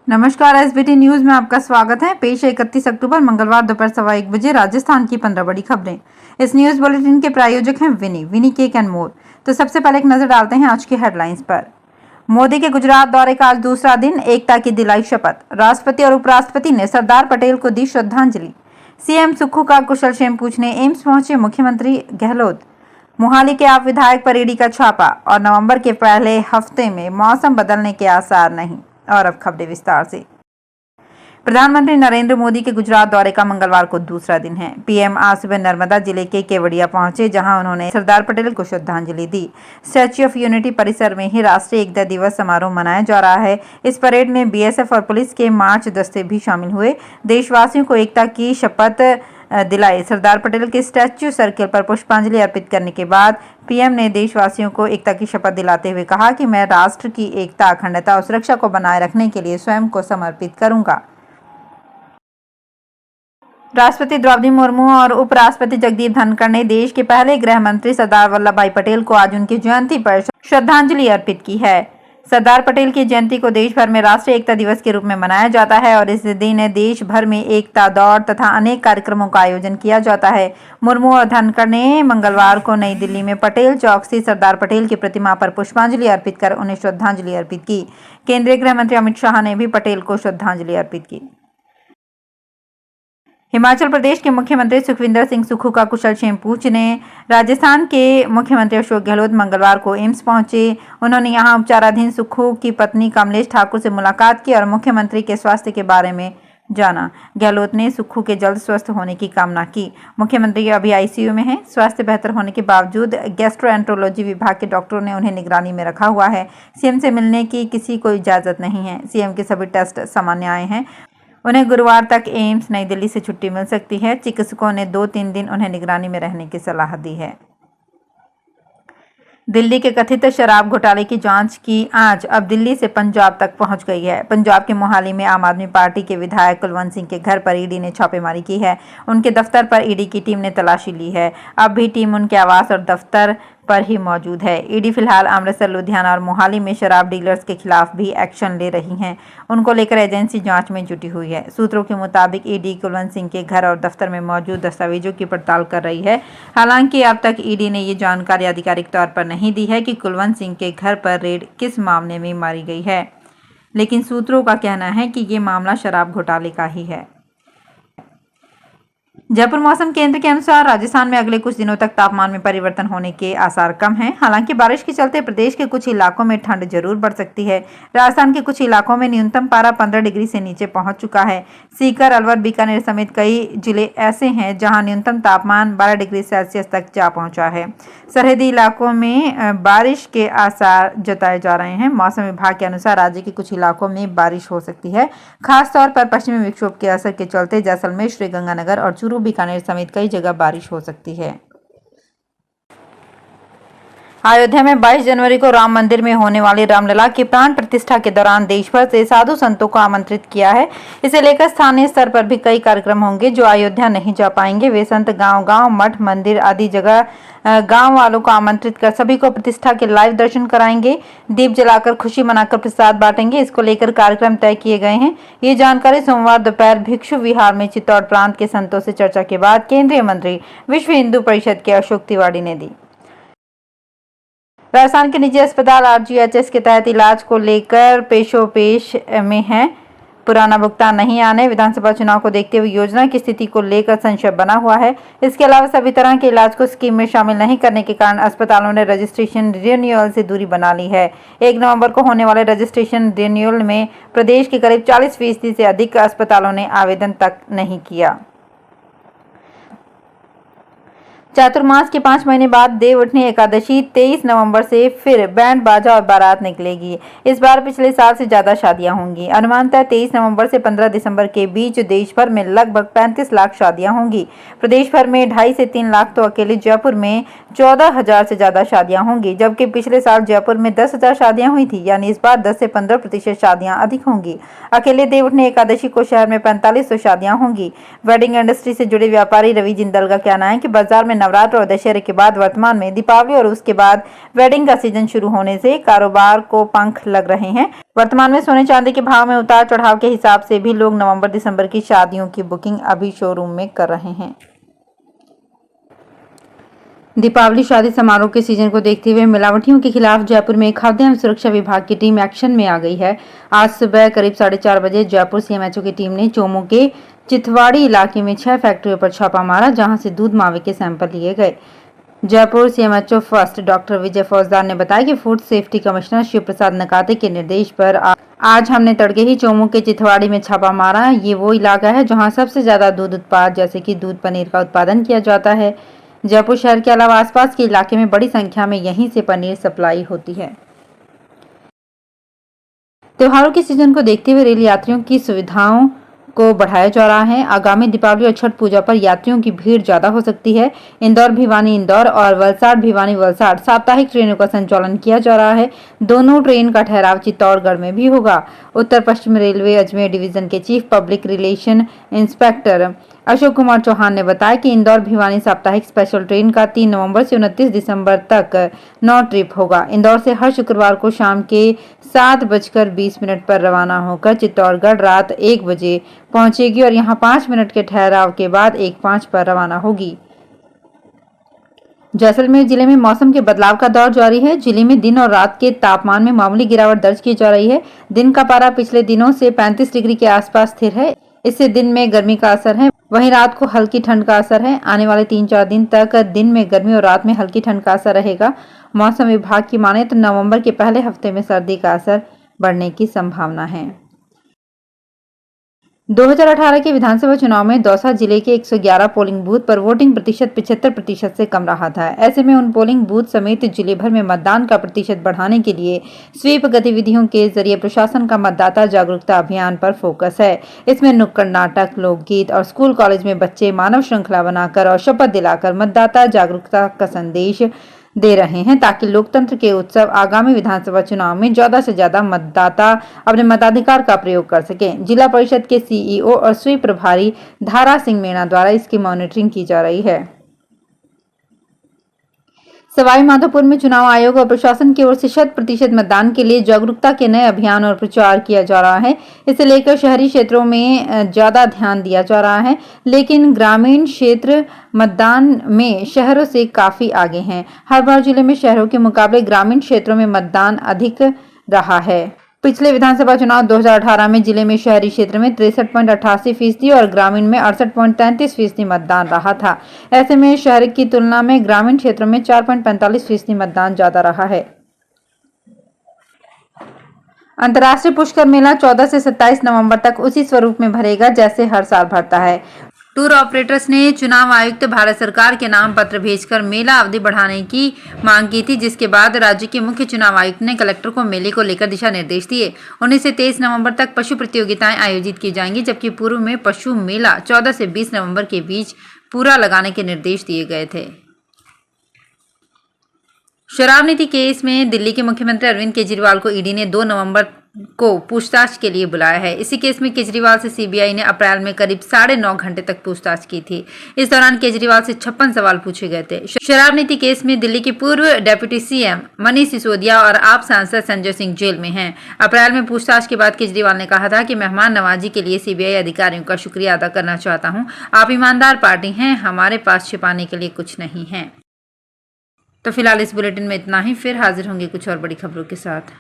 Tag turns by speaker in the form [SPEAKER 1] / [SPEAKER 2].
[SPEAKER 1] नमस्कार, SBT news में आपका स्वागत है। पेश है 31 अक्टूबर मंगलवार दोपहर 1:15 बजे राजस्थान की 15 बड़ी खबरें। इस न्यूज बुलेटिन के प्रायोजक हैं विनी केक एंड मोर। तो सबसे पहले एक नजर डालते हैं आज की हेडलाइंस पर। मोदी के गुजरात दौरे का आज दूसरा दिन, एकता की दिलाई शपथ। राष्ट्रपति और उपराष्ट्रपति ने सरदार पटेल को दी श्रद्धांजलि। सीएम सुक्खू का कुशल क्षेम पूछने एम्स पहुंचे मुख्यमंत्री गहलोत। मोहाली के आप विधायक पर ईडी का छापा और नवंबर के पहले हफ्ते में मौसम बदलने के आसार नहीं। और अब खबरें विस्तार से। प्रधानमंत्री नरेंद्र मोदी के गुजरात दौरे का मंगलवार को दूसरा दिन है। पीएम आज सुबह नर्मदा जिले के केवड़िया पहुंचे, जहां उन्होंने सरदार पटेल को श्रद्धांजलि दी। स्टैच्यू ऑफ यूनिटी परिसर में ही राष्ट्रीय एकता दिवस समारोह मनाया जा रहा है। इस परेड में बीएसएफ और पुलिस के मार्च दस्ते भी शामिल हुए। देशवासियों को एकता की शपथ दिलाई। सरदार पटेल के स्टैच्यू सर्किल पर पुष्पांजलि अर्पित करने के बाद पीएम ने देशवासियों को एकता की शपथ दिलाते हुए कहा कि मैं राष्ट्र की एकता, अखंडता और सुरक्षा को बनाए रखने के लिए स्वयं को समर्पित करूंगा। राष्ट्रपति द्रौपदी मुर्मू और उपराष्ट्रपति जगदीप धनखड़ ने देश के पहले गृह मंत्री सरदार वल्लभ भाई पटेल को आज उनकी जयंती पर श्रद्धांजलि अर्पित की है। सरदार पटेल की जयंती को देश भर में राष्ट्रीय एकता दिवस के रूप में मनाया जाता है और इस दिन देश भर में एकता दौड़ तथा अनेक कार्यक्रमों का आयोजन किया जाता है। मुर्मू और धनखड़ ने मंगलवार को नई दिल्ली में पटेल चौक से सरदार पटेल की प्रतिमा पर पुष्पांजलि अर्पित कर उन्हें श्रद्धांजलि अर्पित की। केंद्रीय गृह मंत्री अमित शाह ने भी पटेल को श्रद्धांजलि अर्पित की। हिमाचल प्रदेश के मुख्यमंत्री सुखविंदर सिंह सुक्खू का कुशल क्षेम पूछने राजस्थान के मुख्यमंत्री अशोक गहलोत मंगलवार को एम्स पहुंचे। उन्होंने यहां उपचाराधीन सुक्खू की पत्नी कमलेश ठाकुर से मुलाकात की और मुख्यमंत्री के स्वास्थ्य के बारे में जाना। गहलोत ने सुक्खू के जल्द स्वस्थ होने की कामना की। मुख्यमंत्री अभी आईसीयू में हैं। स्वास्थ्य बेहतर होने के बावजूद गैस्ट्रोएंट्रोलॉजी विभाग के डॉक्टरों ने उन्हें निगरानी में रखा हुआ है। सीएम से मिलने की किसी को इजाजत नहीं है। सीएम के सभी टेस्ट सामान्य आए हैं। उन्हें गुरुवार तक एम्स नई दिल्ली से छुट्टी मिल सकती है। चिकित्सकों ने 2-3 दिन उन्हें निगरानी में रहने की सलाह दी है। दिल्ली के कथित शराब घोटाले की जांच की आज अब दिल्ली से पंजाब तक पहुंच गई है। पंजाब के मोहाली में आम आदमी पार्टी के विधायक कुलवंत सिंह के घर पर ईडी ने छापेमारी की है। उनके दफ्तर पर ईडी की टीम ने तलाशी ली है। अब भी टीम उनके आवास और दफ्तर पर ही मौजूद है। ईडी फिलहाल अमृतसर, लुधियाना और मोहाली में शराब डीलर्स के खिलाफ भी एक्शन ले रही है। उनको लेकर एजेंसी जांच में जुटी हुई है। सूत्रों के मुताबिक ईडी कुलवंत सिंह के घर और दफ्तर में मौजूद दस्तावेजों की पड़ताल कर रही है। हालांकि अब तक ईडी ने ये जानकारी आधिकारिक तौर पर नहीं दी है कि कुलवंत सिंह के घर पर रेड किस मामले में मारी गई है, लेकिन सूत्रों का कहना है कि ये मामला शराब घोटाले का ही है। जयपुर मौसम केंद्र के अनुसार राजस्थान में अगले कुछ दिनों तक तापमान में परिवर्तन होने के आसार कम हैं। हालांकि बारिश के चलते प्रदेश के कुछ इलाकों में ठंड जरूर बढ़ सकती है। राजस्थान के कुछ इलाकों में न्यूनतम पारा 15 डिग्री से नीचे पहुंच चुका है। सीकर, अलवर, बीकानेर समेत कई जिले ऐसे हैं जहां न्यूनतम तापमान 12 डिग्री सेल्सियस तक जा पहुंचा है। सरहदी इलाकों में बारिश के आसार जताए जा रहे हैं। मौसम विभाग के अनुसार राज्य के कुछ इलाकों में बारिश हो सकती है। खासतौर पर पश्चिमी विक्षोभ के असर के चलते जैसलमेर, श्रीगंगानगर और चूरू, बीकानेर समेत कई जगह बारिश हो सकती है। अयोध्या में 22 जनवरी को राम मंदिर में होने वाली रामलला की प्राण प्रतिष्ठा के दौरान देश भर से साधु संतों को आमंत्रित किया है। इसे लेकर स्थानीय स्तर पर भी कई कार्यक्रम होंगे। जो अयोध्या नहीं जा पाएंगे वे संत गांव-गांव, मठ, मंदिर आदि जगह गांव वालों को आमंत्रित कर सभी को प्रतिष्ठा के लाइव दर्शन कराएंगे। दीप जलाकर खुशी मनाकर प्रसाद बांटेंगे। इसको लेकर कार्यक्रम तय किए गए हैं। ये जानकारी सोमवार दोपहर भिक्षु विहार में चित्तौड़ प्रांत के संतों से चर्चा के बाद केंद्रीय मंत्री विश्व हिंदू परिषद के अशोक तिवारी ने दी। राजस्थान के निजी अस्पताल आरजीएचएस के तहत इलाज को लेकर पेशोपेश में है। पुराना भुगतान नहीं आने, विधानसभा चुनाव को देखते हुए योजना की स्थिति को लेकर संशय बना हुआ है। इसके अलावा सभी तरह के इलाज को स्कीम में शामिल नहीं करने के कारण अस्पतालों ने रजिस्ट्रेशन रिन्यूअल से दूरी बना ली है। 1 नवंबर को होने वाले रजिस्ट्रेशन रिन्यूअल में प्रदेश के करीब 40% से अधिक अस्पतालों ने आवेदन तक नहीं किया। चातुर्मास के 5 महीने बाद देव उठनी एकादशी 23 नवंबर से फिर बैंड बाजा और बारात निकलेगी। इस बार पिछले साल से ज्यादा शादियां होंगी। अनुमानतः 23 नवंबर से 15 दिसंबर के बीच देश भर में लगभग 35 लाख शादियां होंगी। प्रदेश भर में 2.5 से 3 लाख तो अकेले जयपुर में 14,000 से ज्यादा शादियां होंगी, जबकि पिछले साल जयपुर में 10,000 शादियां हुई थी। यानी इस बार 10 से 15% शादियां अधिक होंगी। अकेले देव उठनी एकादशी को शहर में 4500 शादियां होंगी। वेडिंग इंडस्ट्री से जुड़े व्यापारी रवि जिंदल का कहना है कि बाजार में नवरात्र और दशहरे के बाद वर्तमान में दीपावली और उसके बाद वेडिंग का सीजन शुरू होने से कारोबार को पंख लग रहे हैं। वर्तमान में सोने चांदी के भाव में उतार चढ़ाव के हिसाब से भी लोग नवंबर दिसंबर की शादियों की बुकिंग अभी शोरूम में कर रहे हैं। दीपावली शादी समारोह के सीजन को देखते हुए मिलावटियों के खिलाफ जयपुर में खाद्य एवं सुरक्षा विभाग की टीम एक्शन में आ गई है। आज सुबह करीब 4:30 बजे जयपुर सीएमएचओ की टीम ने चोमू के चितवाड़ी इलाके में 6 फैक्ट्रियों पर छापा मारा, जहां से दूध मावे के सैंपल लिए गए। जयपुर सीएमएचओ फर्स्ट डॉक्टर विजय फौजदार ने बताया कि फूड सेफ्टी कमिश्नर शिव प्रसाद नकाते के निर्देश पर आज हमने तड़के ही चोमू के चितवाड़ी में छापा मारा। ये वो इलाका है जहां सबसे ज्यादा दूध उत्पाद जैसे कि दूध पनीर का उत्पादन किया जाता है। जयपुर शहर के अलावा आसपास के इलाके में बड़ी संख्या में यहीं से पनीर सप्लाई होती है। त्योहारों के सीजन को देखते हुए रेल यात्रियों की सुविधाओं को बढ़ाया जा रहा है। आगामी दीपावली और छठ पूजा पर यात्रियों की भीड़ ज्यादा हो सकती है। इंदौर भिवानी इंदौर और वलसाड भिवानी वलसाड साप्ताहिक ट्रेनों का संचालन किया जा रहा है। दोनों ट्रेन का ठहराव चित्तौड़गढ़ में भी होगा। उत्तर पश्चिम रेलवे अजमेर डिवीजन के chief public relation inspector Ashok Kumar Chauhan ने बताया कि इंदौर भिवानी साप्ताहिक स्पेशल ट्रेन का 3 नवंबर से 29 दिसंबर तक 9 ट्रिप होगा। इंदौर से हर शुक्रवार को शाम के 7:20 पर रवाना होकर चित्तौड़गढ़ रात 1 बजे पहुंचेगी और यहां 5 मिनट के ठहराव के बाद 1:05 पर रवाना होगी। जैसलमेर जिले में मौसम के बदलाव का दौर जारी है। जिले में दिन और रात के तापमान में मामूली गिरावट दर्ज की जा रही है। दिन का पारा पिछले दिनों से 35 डिग्री के आसपास स्थिर है। इससे दिन में गर्मी का असर है, वहीं रात को हल्की ठंड का असर है। आने वाले 3-4 दिन तक दिन में गर्मी और रात में हल्की ठंड का असर रहेगा। मौसम विभाग की माने तो नवंबर के पहले हफ्ते में सर्दी का असर बढ़ने की संभावना है। 2018 के विधानसभा चुनाव में दौसा जिले के 111 पोलिंग बूथ पर वोटिंग प्रतिशत 75% से कम रहा था। ऐसे में उन पोलिंग बूथ समेत जिले भर में मतदान का प्रतिशत बढ़ाने के लिए स्वीप गतिविधियों के जरिए प्रशासन का मतदाता जागरूकता अभियान पर फोकस है। इसमें नुक्कड़ नाटक, लोकगीत और स्कूल कॉलेज में बच्चे मानव श्रृंखला बनाकर और शपथ दिलाकर मतदाता जागरूकता का संदेश दे रहे हैं, ताकि लोकतंत्र के उत्सव आगामी विधानसभा चुनाव में ज्यादा से ज्यादा मतदाता अपने मताधिकार का प्रयोग कर सकें। जिला परिषद के सीईओ और स्वीप प्रभारी धारा सिंह मीणा द्वारा इसकी मॉनिटरिंग की जा रही है। सवाई माधोपुर में चुनाव आयोग और प्रशासन की ओर से 100% मतदान के लिए जागरूकता के नए अभियान और प्रचार किया जा रहा है। इसे लेकर शहरी क्षेत्रों में ज्यादा ध्यान दिया जा रहा है, लेकिन ग्रामीण क्षेत्र मतदान में शहरों से काफी आगे हैं। हर बार जिले में शहरों के मुकाबले ग्रामीण क्षेत्रों में मतदान अधिक रहा है। पिछले विधानसभा चुनाव 2018 में जिले में शहरी क्षेत्र में 63.88% और ग्रामीण में 68.33% मतदान रहा था। ऐसे में शहर की तुलना में ग्रामीण क्षेत्रों में 4.45% मतदान ज्यादा रहा है। अंतर्राष्ट्रीय पुष्कर मेला 14 से 27 नवंबर तक उसी स्वरूप में भरेगा जैसे हर साल भरता है। टूर ऑपरेटर्स ने चुनाव आयुक्त भारत सरकार के नाम पत्र भेजकर मेला अवधि बढ़ाने की मांग की थी, जिसके बाद राज्य के मुख्य चुनाव आयुक्त ने कलेक्टर को मेले को लेकर दिशा निर्देश दिए। 19 से 23 नवंबर तक पशु प्रतियोगिताएं आयोजित की जाएंगी, जबकि पूर्व में पशु मेला 14 से 20 नवंबर के बीच पूरा लगाने के निर्देश दिए गए थे। शराब नीति केस में दिल्ली के मुख्यमंत्री अरविंद केजरीवाल को ईडी ने 2 नवंबर को पूछताछ के लिए बुलाया है। इसी केस में केजरीवाल से सीबीआई ने अप्रैल में करीब 9.5 घंटे तक पूछताछ की थी। इस दौरान केजरीवाल से 56 सवाल पूछे गए थे। शराब नीति केस में दिल्ली के पूर्व डेप्यूटी सीएम मनीष सिसोदिया और आप सांसद संजय सिंह जेल में हैं। अप्रैल में पूछताछ के बाद केजरीवाल ने कहा था कि मेहमान नवाजी के लिए सीबीआई अधिकारियों का शुक्रिया अदा करना चाहता हूँ। आप ईमानदार पार्टी हैं, हमारे पास छिपाने के लिए कुछ नहीं है। तो फिलहाल इस बुलेटिन में इतना ही। फिर हाजिर होंगे कुछ और बड़ी खबरों के साथ।